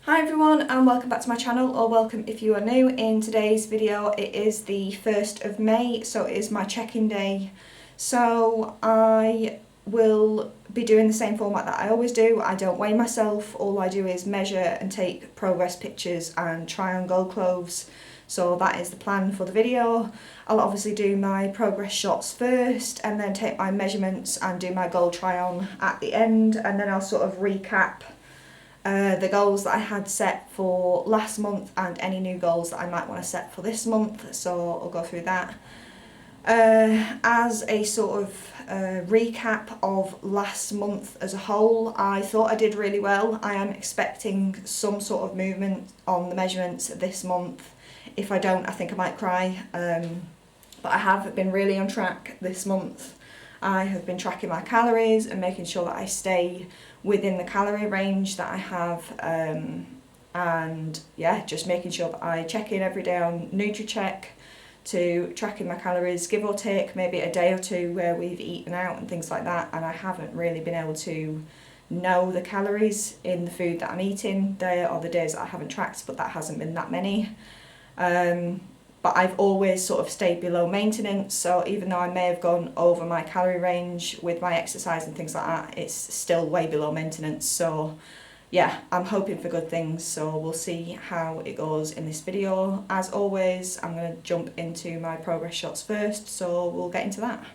Hi everyone and welcome back to my channel, or welcome if you are new. In today's video it is the 1st of May, so it is my check-in day. So I will be doing the same format that I always do. I don't weigh myself, all I do is measure and take progress pictures and try on goal clothes. So that is the plan for the video. I'll obviously do my progress shots first and then take my measurements and do my goal try on at the end, and then I'll sort of recap the goals that I had set for last month and any new goals that I might want to set for this month, so I'll go through that. As a sort of recap of last month as a whole, I thought I did really well. I am expecting some sort of movement on the measurements this month. If I don't, I think I might cry, but I have been really on track this month. I have been tracking my calories and making sure that I stay within the calorie range that I have, and yeah, just making sure that I check in every day on NutriCheck to tracking my calories, give or take maybe a day or two where we've eaten out and things like that, and I haven't really been able to know the calories in the food that I'm eating. There are the days that I haven't tracked, but that hasn't been that many. But I've always sort of stayed below maintenance, so even though I may have gone over my calorie range with my exercise and things like that, it's still way below maintenance. So yeah, I'm hoping for good things, so we'll see how it goes in this video. As always, I'm going to jump into my progress shots first, so we'll get into that.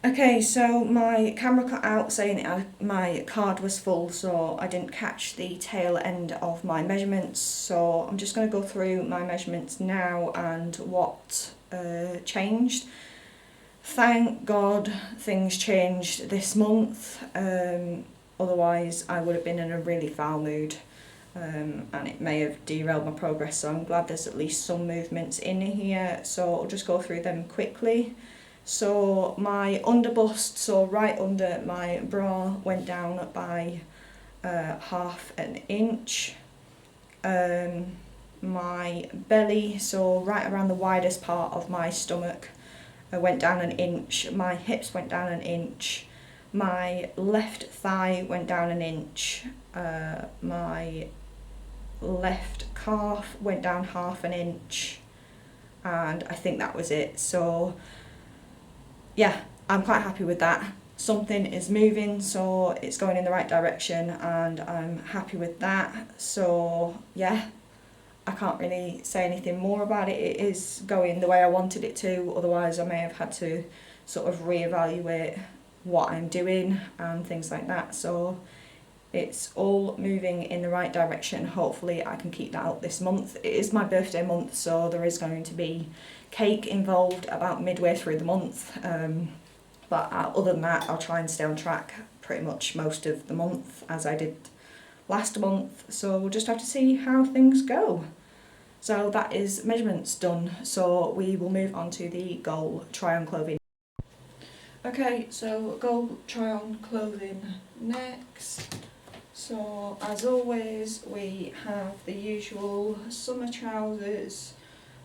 Okay, so my camera cut out saying my card was full, so I didn't catch the tail end of my measurements. So I'm just going to go through my measurements now and what changed. Thank God things changed this month, otherwise I would have been in a really foul mood, and it may have derailed my progress, so I'm glad there's at least some movements in here. So I'll just go through them quickly. So my underbust, so right under my bra, went down by half an inch. My belly, so right around the widest part of my stomach, went down an inch. My hips went down an inch. My left thigh went down an inch. My left calf went down half an inch, and I think that was it. So yeah, I'm quite happy with that. Something is moving, so it's going in the right direction, and I'm happy with that. So yeah, I can't really say anything more about it. It is going the way I wanted it to, otherwise I may have had to sort of reevaluate what I'm doing and things like that. So it's all moving in the right direction. Hopefully I can keep that up this month. It is my birthday month, so there is going to be cake involved about midway through the month, but other than that I'll try and stay on track pretty much most of the month as I did last month, so we'll just have to see how things go. So that is measurements done, so we will move on to the goal try on clothing. Okay, so goal try on clothing next. So as always we have the usual summer trousers,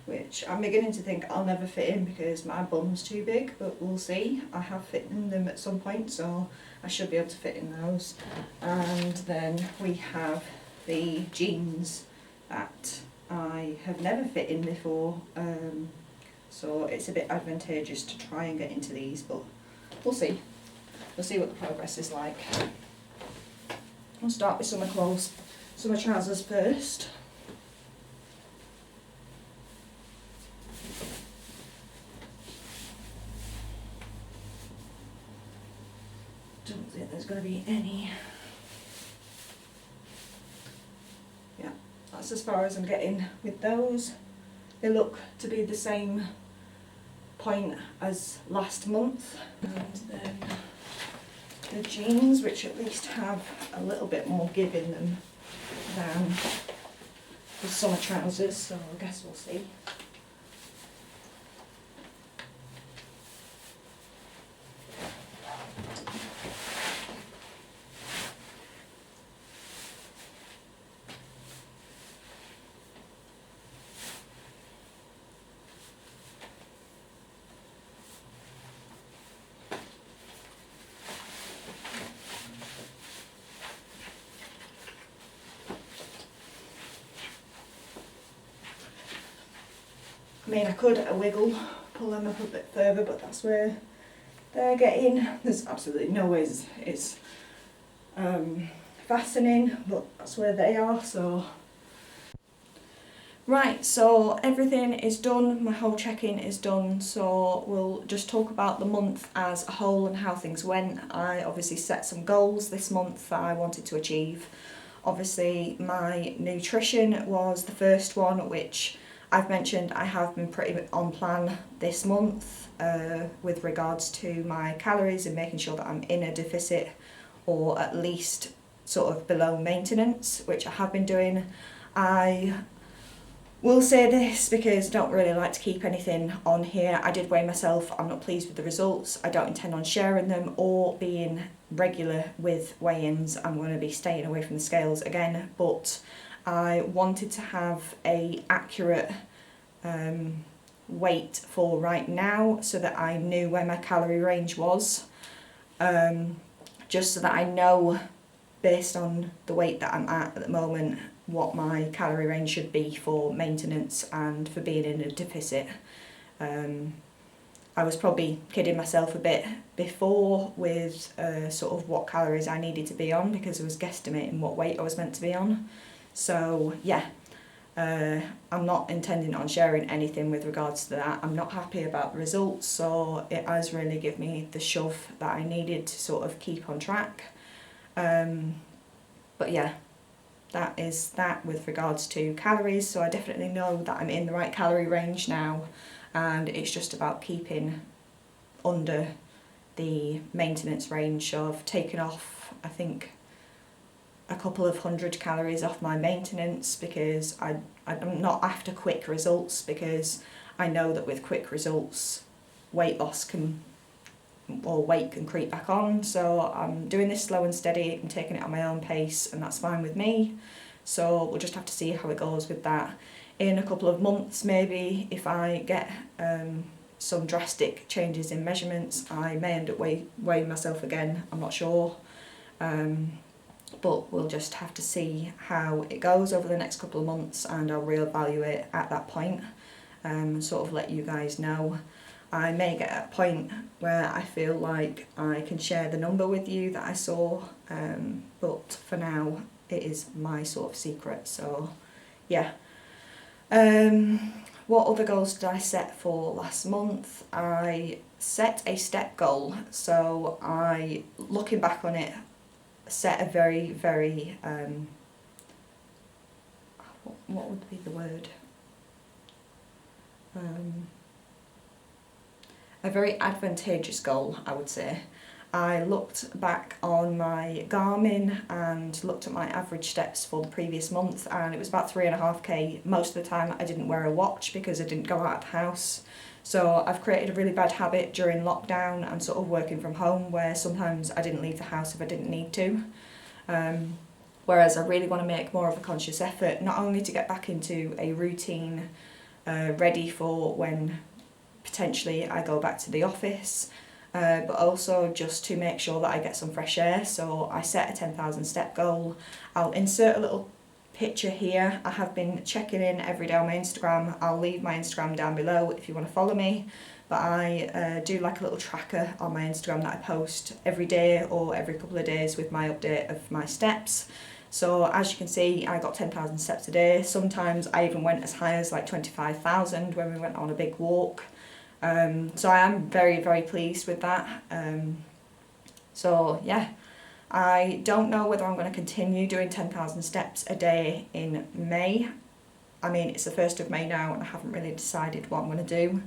which I'm beginning to think I'll never fit in because my bum's too big, but we'll see. I have fit in them at some point, so I should be able to fit in those. And then we have the jeans that I have never fit in before, so it's a bit advantageous to try and get into these, but we'll see. We'll see what the progress is like. I'll start with summer clothes, summer trousers first. Don't think there's going to be any that's as far as I'm getting with those. They look to be the same point as last month. And then the jeans, which at least have a little bit more give in them than the summer trousers, so I guess we'll see. I mean, I could at a wiggle pull them up a bit further, but that's where they're getting. There's absolutely no way it's fastening, but that's where they are, so. Right, so everything is done, my whole check-in is done, so we'll just talk about the month as a whole and how things went. I obviously set some goals this month that I wanted to achieve. Obviously my nutrition was the first one, which I've mentioned I have been pretty on plan this month with regards to my calories and making sure that I'm in a deficit or at least sort of below maintenance, which I have been doing. I will say this because I don't really like to keep anything on here. I did weigh myself, I'm not pleased with the results. I don't intend on sharing them or being regular with weigh-ins. I'm going to be staying away from the scales again, but I wanted to have a accurate weight for right now so that I knew where my calorie range was, just so that I know based on the weight that I'm at the moment what my calorie range should be for maintenance and for being in a deficit. I was probably kidding myself a bit before with sort of what calories I needed to be on because I was guesstimating what weight I was meant to be on. So yeah, I'm not intending on sharing anything with regards to that. I'm not happy about the results, so it has really given me the shove that I needed to sort of keep on track. But yeah, that is that with regards to calories, so I definitely know that I'm in the right calorie range now, and it's just about keeping under the maintenance range. So I've taken off, I think, a couple of 100 calories off my maintenance because I'm not after quick results, because I know that with quick results weight loss can, or weight can creep back on. So I'm doing this slow and steady, I'm taking it at my own pace, and that's fine with me. So we'll just have to see how it goes with that. In a couple of months maybe, if I get some drastic changes in measurements, I may end up weighing myself again, I'm not sure. But we'll just have to see how it goes over the next couple of months, and I'll reevaluate at that point, sort of let you guys know. I may get at a point where I feel like I can share the number with you that I saw, but for now it is my sort of secret, so yeah. What other goals did I set for last month? I set a step goal, so I, looking back on it, set a very, very, what would be the word? A very advantageous goal, I would say. I looked back on my Garmin and looked at my average steps for the previous month, and it was about 3.5k. Most of the time I didn't wear a watch because I didn't go out of the house. So I've created a really bad habit during lockdown and sort of working from home, where sometimes I didn't leave the house if I didn't need to. Whereas I really want to make more of a conscious effort, not only to get back into a routine ready for when potentially I go back to the office, but also just to make sure that I get some fresh air. So I set a 10,000 step goal. I'll insert a little picture here. I have been checking in every day on my Instagram. I'll leave my Instagram down below if you want to follow me. But I do like a little tracker on my Instagram that I post every day or every couple of days with my update of my steps. So as you can see, I got 10,000 steps a day. Sometimes I even went as high as like 25,000 when we went on a big walk. So I am very, very pleased with that. So yeah, I don't know whether I'm going to continue doing 10,000 steps a day in May. I mean, it's the 1st of May now and I haven't really decided what I'm going to do.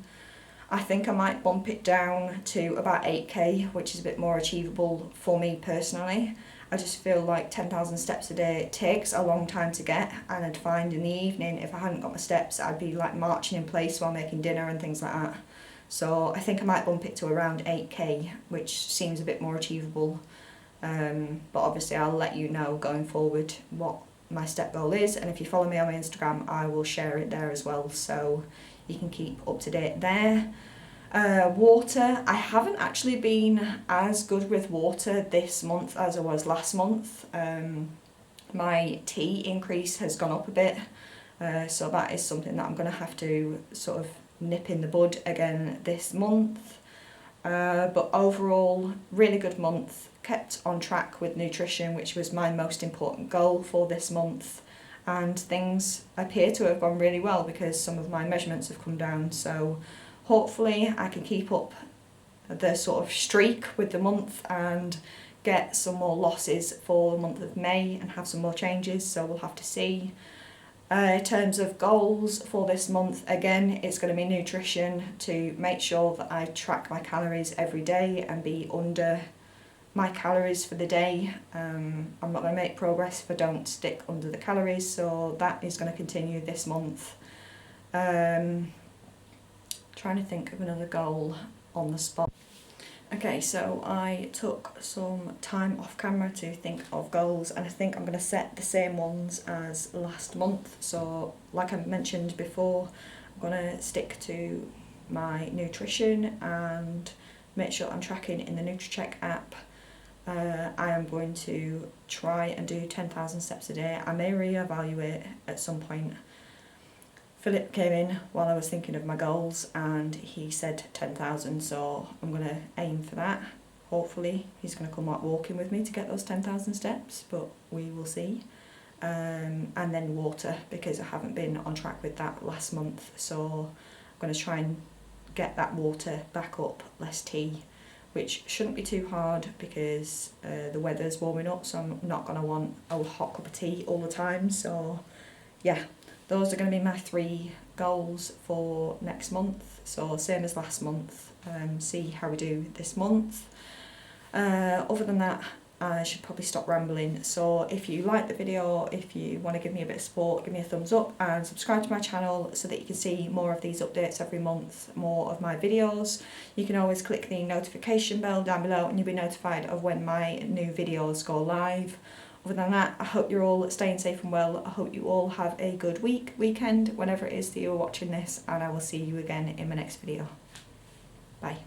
I think I might bump it down to about 8k, which is a bit more achievable for me personally. I just feel like 10,000 steps a day takes a long time to get, and I'd find in the evening if I hadn't got my steps I'd be like marching in place while making dinner and things like that. So I think I might bump it to around 8k, which seems a bit more achievable. But obviously I'll let you know going forward what my step goal is, and if you follow me on my Instagram I will share it there as well, so you can keep up to date there. Water, I haven't actually been as good with water this month as I was last month. My tea increase has gone up a bit, so that is something that I'm going to have to sort of nip in the bud again this month. But overall, really good month, kept on track with nutrition, which was my most important goal for this month, and things appear to have gone really well because some of my measurements have come down, so hopefully I can keep up the sort of streak with the month and get some more losses for the month of May and have some more changes, so we'll have to see. In terms of goals for this month, again, it's going to be nutrition, to make sure that I track my calories every day and be under my calories for the day. I'm not going to make progress if I don't stick under the calories, so that is going to continue this month. Trying to think of another goal on the spot. Okay, so I took some time off camera to think of goals, and I think I'm going to set the same ones as last month. So like I mentioned before, I'm going to stick to my nutrition and make sure I'm tracking in the NutriCheck app. I am going to try and do 10,000 steps a day. I may reevaluate at some point. Philip came in while I was thinking of my goals and he said 10,000, so I'm going to aim for that. Hopefully he's going to come out walking with me to get those 10,000 steps, but we will see. And then water, because I haven't been on track with that last month, so I'm going to try and get that water back up, less tea, which shouldn't be too hard because the weather's warming up, so I'm not going to want a hot cup of tea all the time. So yeah, those are going to be my 3 goals for next month, so same as last month. See how we do this month. Other than that, I should probably stop rambling. So if you like the video, if you want to give me a bit of support, give me a thumbs up and subscribe to my channel so that you can see more of these updates every month, more of my videos. You can always click the notification bell down below and you'll be notified of when my new videos go live. Other than that, I hope you're all staying safe and well. I hope you all have a good weekend, whenever it is that you're watching this, and I will see you again in my next video. Bye.